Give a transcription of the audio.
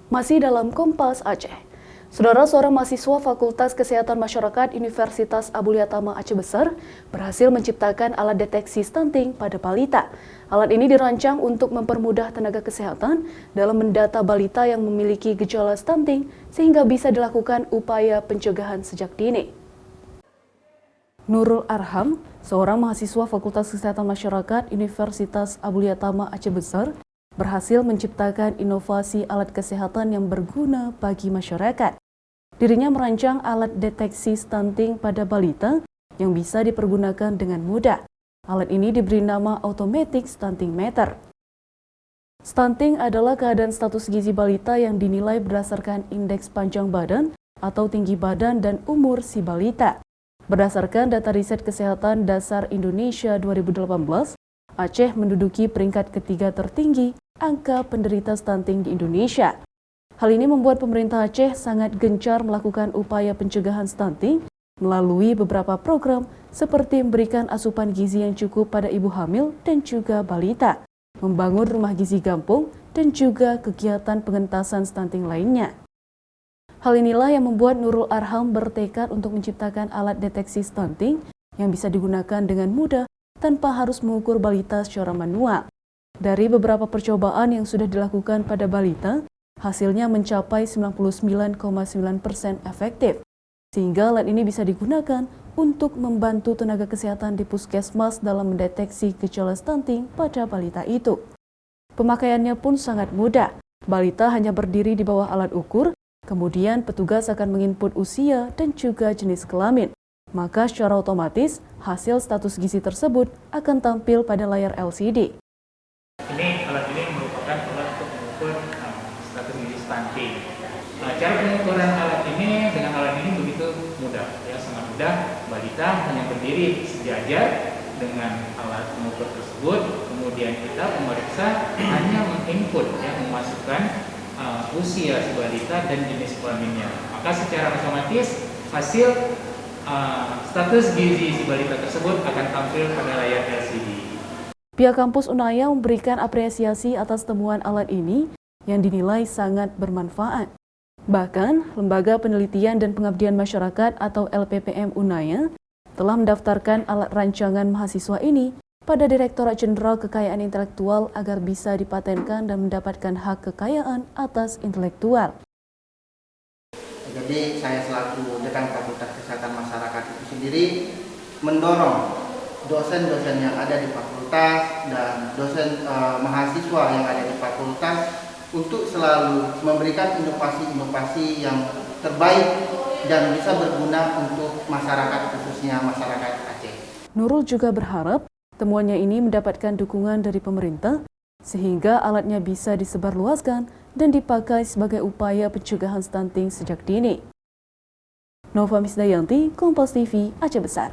Masih dalam Kompas Aceh, saudara seorang mahasiswa Fakultas Kesehatan Masyarakat Universitas Abulia Tama Aceh Besar berhasil menciptakan alat deteksi stunting pada balita. Alat ini dirancang untuk mempermudah tenaga kesehatan dalam mendata balita yang memiliki gejala stunting sehingga bisa dilakukan upaya pencegahan sejak dini. Nurul Arham, seorang mahasiswa Fakultas Kesehatan Masyarakat Universitas Abulia Tama Aceh Besar, berhasil menciptakan inovasi alat kesehatan yang berguna bagi masyarakat. Dirinya merancang alat deteksi stunting pada balita yang bisa dipergunakan dengan mudah. Alat ini diberi nama Automatic Stunting Meter. Stunting adalah keadaan status gizi balita yang dinilai berdasarkan indeks panjang badan atau tinggi badan dan umur si balita. Berdasarkan data riset kesehatan dasar Indonesia 2018, Aceh menduduki peringkat ketiga tertinggi angka penderita stunting di Indonesia. Hal ini membuat pemerintah Aceh sangat gencar melakukan upaya pencegahan stunting melalui beberapa program seperti memberikan asupan gizi yang cukup pada ibu hamil dan juga balita, membangun rumah gizi kampung, dan juga kegiatan pengentasan stunting lainnya. Hal inilah yang membuat Nurul Arham bertekad untuk menciptakan alat deteksi stunting yang bisa digunakan dengan mudah tanpa harus mengukur balita secara manual. Dari beberapa percobaan yang sudah dilakukan pada balita, hasilnya mencapai 99,9% efektif, sehingga alat ini bisa digunakan untuk membantu tenaga kesehatan di puskesmas dalam mendeteksi gejala stunting pada balita itu. Pemakaiannya pun sangat mudah. Balita hanya berdiri di bawah alat ukur, kemudian petugas akan menginput usia dan juga jenis kelamin. Maka secara otomatis, hasil status gizi tersebut akan tampil pada layar LCD. Alat ini merupakan alat untuk mengukur status gizi stunting. Cara pengukuran alat ini dengan alat ini begitu mudah, ya sangat mudah. Balita hanya berdiri sejajar dengan alat pengukur tersebut, kemudian kita pemeriksa hanya menginput, ya memasukkan usia si balita dan jenis kelaminnya. Maka secara otomatis hasil status gizi si balita tersebut akan tampil pada layar LCD. Pihak kampus Unaya memberikan apresiasi atas temuan alat ini yang dinilai sangat bermanfaat. Bahkan, Lembaga Penelitian dan Pengabdian Masyarakat atau LPPM Unaya telah mendaftarkan alat rancangan mahasiswa ini pada Direktorat Jenderal Kekayaan Intelektual agar bisa dipatenkan dan mendapatkan hak kekayaan atas intelektual. Jadi saya selaku Dekan Fakultas Kesehatan Masyarakat itu sendiri mendorong dosen-dosen yang ada di fakultas dan dosen mahasiswa yang ada di fakultas untuk selalu memberikan inovasi-inovasi yang terbaik dan bisa berguna untuk masyarakat, khususnya masyarakat Aceh. Nurul juga berharap temuannya ini mendapatkan dukungan dari pemerintah sehingga alatnya bisa disebarluaskan dan dipakai sebagai upaya pencegahan stunting sejak dini. Nova Misdayanti, Kompas TV, Aceh Besar.